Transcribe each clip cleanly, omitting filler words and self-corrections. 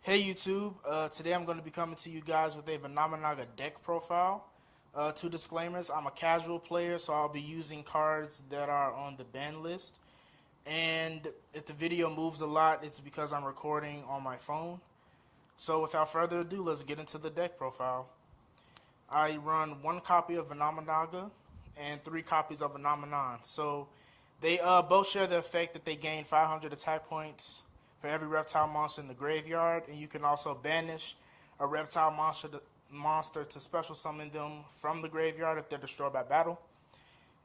Hey YouTube, today I'm going to be coming to you guys with a Vennominaga deck profile. Two disclaimers, I'm a casual player, so I'll be using cards that are on the ban list. And if the video moves a lot, it's because I'm recording on my phone. So without further ado, let's get into the deck profile. I run 1 copy of Vennominaga and 3 copies of Vennominon. So they both share the effect that they gain 500 attack points for every reptile monster in the graveyard, and you can also banish a reptile monster to special summon them from the graveyard if they're destroyed by battle.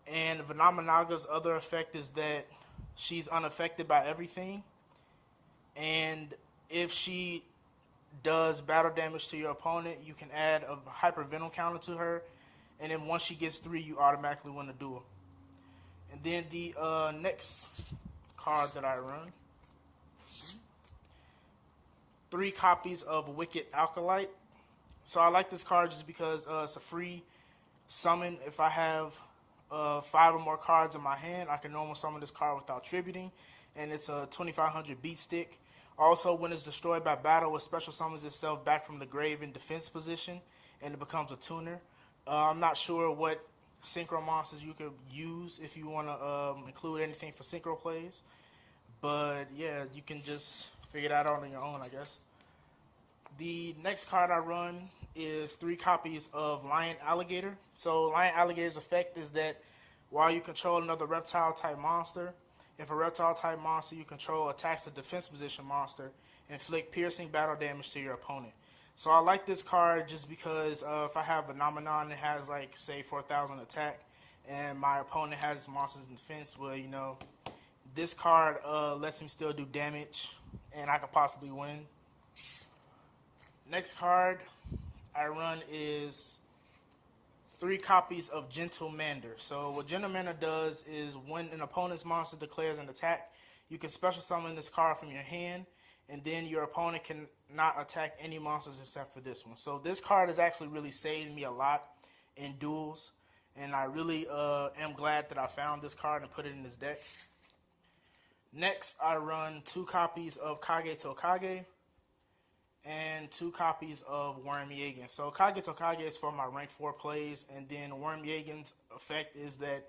And Vennominaga's other effect is that she's unaffected by everything, and if she does battle damage to your opponent, you can add a hyper venom counter to her, and then once she gets 3, you automatically win the duel. And then the next card that I run, 3 copies of Wicked Acolyte. So I like this card just because it's a free summon. If I have 5 or more cards in my hand, I can normal summon this card without tributing, and it's a 2500 beat stick. Also, when it's destroyed by battle, it special summons itself back from the grave in defense position, and it becomes a tuner. I'm not sure what synchro monsters you could use if you want to include anything for synchro plays, but yeah, you can just figure that out on your own, I guess. The next card I run is 3 copies of Lion Alligator. So Lion Alligator's effect is that while you control another reptile type monster, if a reptile type monster you control attacks a defense position monster, inflict piercing battle damage to your opponent. So I like this card just because if I have Vennominon that has like say 4000 attack and my opponent has monsters in defense, well, you know, this card lets me still do damage and I could possibly win. Next card I run is 3 copies of Gentlemander. So what Gentlemander does is when an opponent's monster declares an attack, you can special summon this card from your hand, and then your opponent can not attack any monsters except for this one. So this card has actually really saved me a lot in duels, and I really am glad that I found this card and put it in this deck. Next, I run 2 copies of Kagetokage and 2 copies of Worm Yagan. So Kagetokage is for my rank 4 plays, and then Worm Yagan's effect is that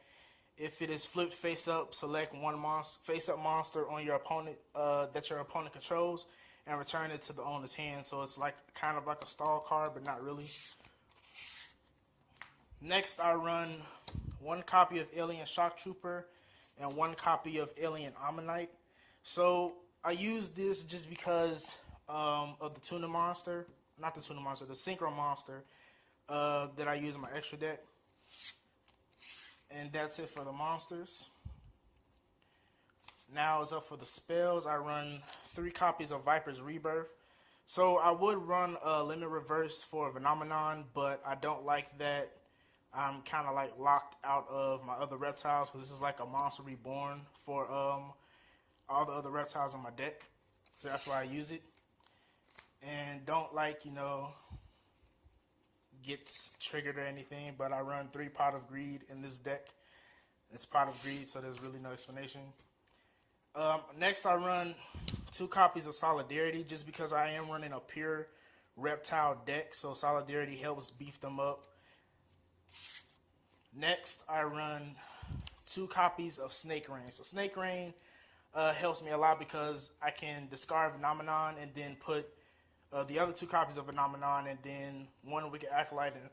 if it is flipped face up, select one face up monster on your opponent that your opponent controls and return it to the owner's hand. So it's like kind of like a stall card, but not really. Next, I run 1 copy of Alien Shocktropper and 1 copy of Alien Ammonite. So I use this just because of the tuna monster, not the tuna monster, the synchro monster that I use in my extra deck. And that's it for the monsters. Now it's up for the spells. I run 3 copies of Viper's Rebirth. So I would run a Limit Reverse for Vennominon, but I don't like that I'm kind of like locked out of my other reptiles because this is like a monster reborn for all the other reptiles in my deck. So that's why I use it. And don't like, you know, gets triggered or anything, but I run 3 Pot of Greed in this deck. It's Pot of Greed, so there's really no explanation. Next, I run 2 copies of Solidarity just because I am running a pure reptile deck, so Solidarity helps beef them up. Next, I run 2 copies of Snake Rain. So Snake Rain helps me a lot because I can discard Vennominon and then put the other 2 copies of Vennominon and then 1 Wicked Acolyte and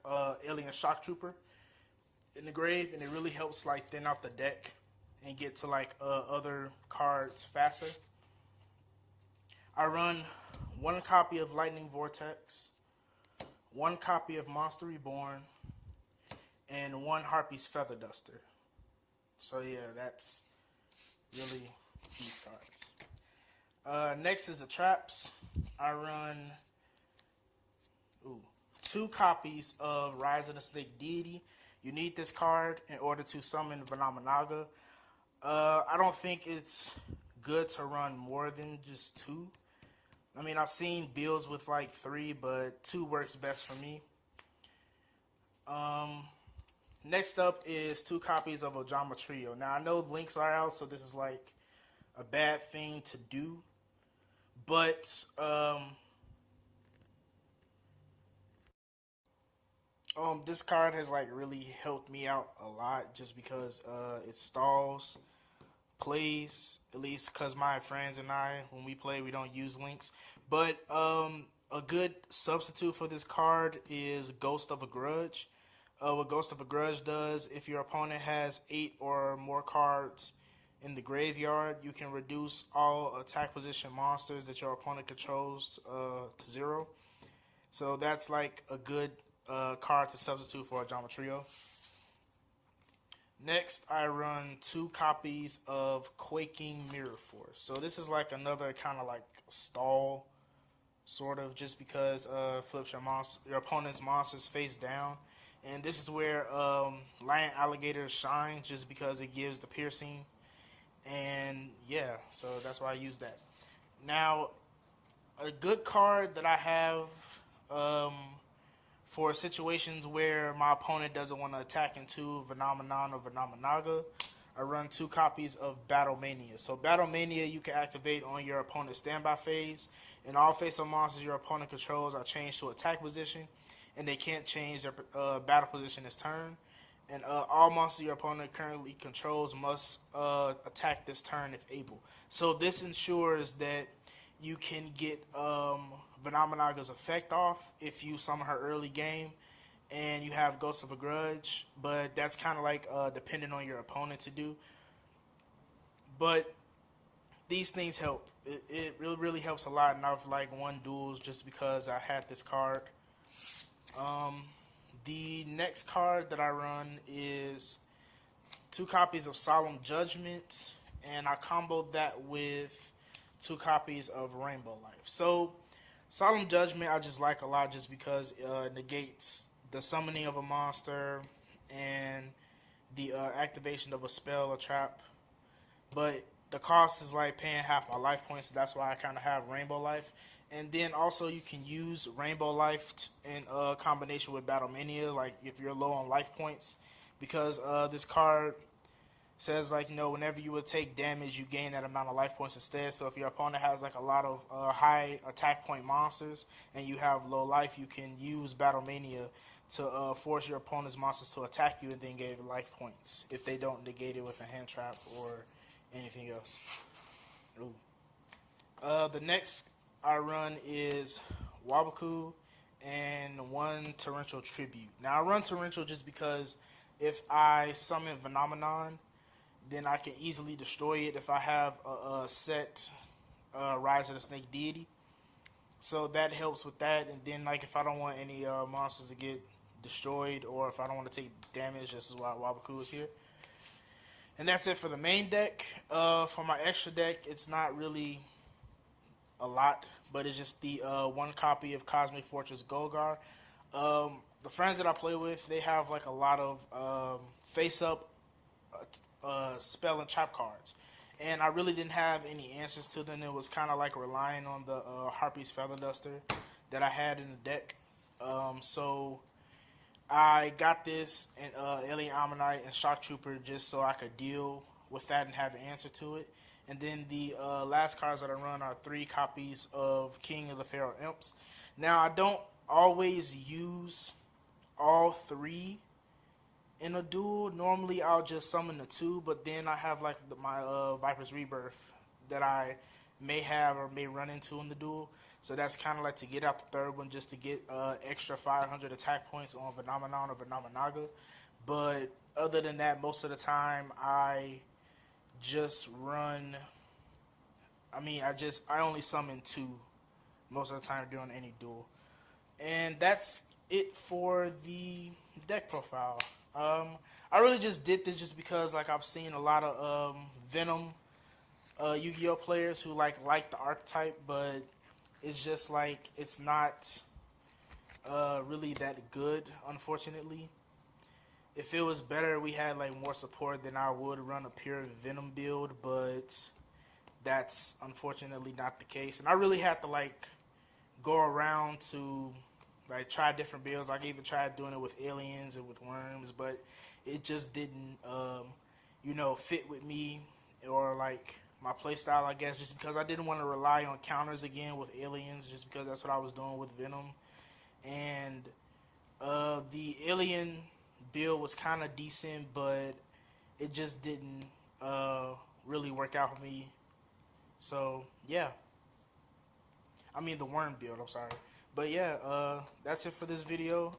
Alien Shocktropper in the grave, and it really helps like thin out the deck and get to like other cards faster. I run 1 copy of Lightning Vortex, 1 copy of Monster Reborn, and 1 Harpie's Feather Duster. So yeah, that's really these cards. Next is the traps. I run 2 copies of Rise of the Snake Deity. You need this card in order to summon Vennominaga. I don't think it's good to run more than just 2. I mean, I've seen builds with like 3, but 2 works best for me. Next up is 2 copies of Ojama Trio. Now, I know links are out, so this is like a bad thing to do. But This card has like really helped me out a lot just because it stalls plays, at least because my friends and I, when we play, we don't use links. But a good substitute for this card is Ghost of a Grudge. What Ghost of a Grudge does, if your opponent has 8 or more cards in the graveyard, you can reduce all attack position monsters that your opponent controls to 0. So that's like a good card to substitute for a Ojama Trio. Next, I run 2 copies of Quaking Mirror Force. So this is like another kind of like stall, sort of, just because flips your opponent's monsters face down. And this is where Lion Alligator shines, just because it gives the piercing. And yeah, so that's why I use that. Now, a good card that I have for situations where my opponent doesn't want to attack into Vennominon or Vennominaga, I run 2 copies of Battle Mania. So Battle Mania you can activate on your opponent's standby phase, and all face-up monsters your opponent controls are changed to attack position, and they can't change their battle position this turn. And all monsters your opponent currently controls must attack this turn if able. So this ensures that you can get Vennominaga's effect off if you summon her early game and you have Ghost of a Grudge, but that's kind of like dependent on your opponent to do. But these things help. It really helps a lot, and I've like won duels just because I had this card. The next card that I run is 2 copies of Solemn Judgement, and I comboed that with 2 copies of Rainbow Life. So Solemn Judgment I just like a lot just because it negates the summoning of a monster and the activation of a spell or trap. But the cost is like paying half my life points, so that's why I kind of have Rainbow Life. And then also you can use Rainbow Life in combination with Battle Mania, like if you're low on life points, because this card says like, you know, whenever you would take damage, you gain that amount of life points instead. So if your opponent has like a lot of high attack point monsters and you have low life, you can use Battle Mania to force your opponent's monsters to attack you and then gain life points if they don't negate it with a hand trap or anything else. The next I run is Waboku and 1 Torrential Tribute. Now I run Torrential just because if I summon Vennominon, then I can easily destroy it if I have a set Rise of the Snake Deity. So that helps with that. And then like if I don't want any monsters to get destroyed, or if I don't want to take damage, this is why Waboku is here. And that's it for the main deck. For my extra deck, it's not really a lot, but it's just the 1 copy of Cosmic Fortress Golgar. The friends that I play with, they have like a lot of face-up spell and trap cards, and I really didn't have any answers to them. It was kind of like relying on the Harpie's Feather Duster that I had in the deck. So I got this and Alien Ammonite and Shocktropper just so I could deal with that and have an answer to it. And then the last cards that I run are 3 copies of King of the Pharaoh Imps. Now I don't always use all 3 in a duel. Normally I'll just summon the 2, but then I have like my Viper's Rebirth that I may have or may run into in the duel. So that's kind of like to get out the 3rd one, just to get extra 500 attack points on Vennominon or Vennominaga. But other than that, most of the time I just run, I only summon 2 most of the time during any duel. And that's it for the deck profile. I really just did this just because like I've seen a lot of Venom Yu-Gi-Oh players who like the archetype, but it's just like it's not really that good, unfortunately. If it was better, we had like more support, then I would run a pure Venom build, but that's unfortunately not the case. And I really had to like go around to like try different builds. I even tried doing it with aliens and with worms, but it just didn't fit with me or like my playstyle, I guess, just because I didn't want to rely on counters again with aliens, just because that's what I was doing with Venom. And the alien build was kind of decent, but it just didn't really work out for me. So yeah, I mean the worm build. I'm sorry, but yeah, that's it for this video.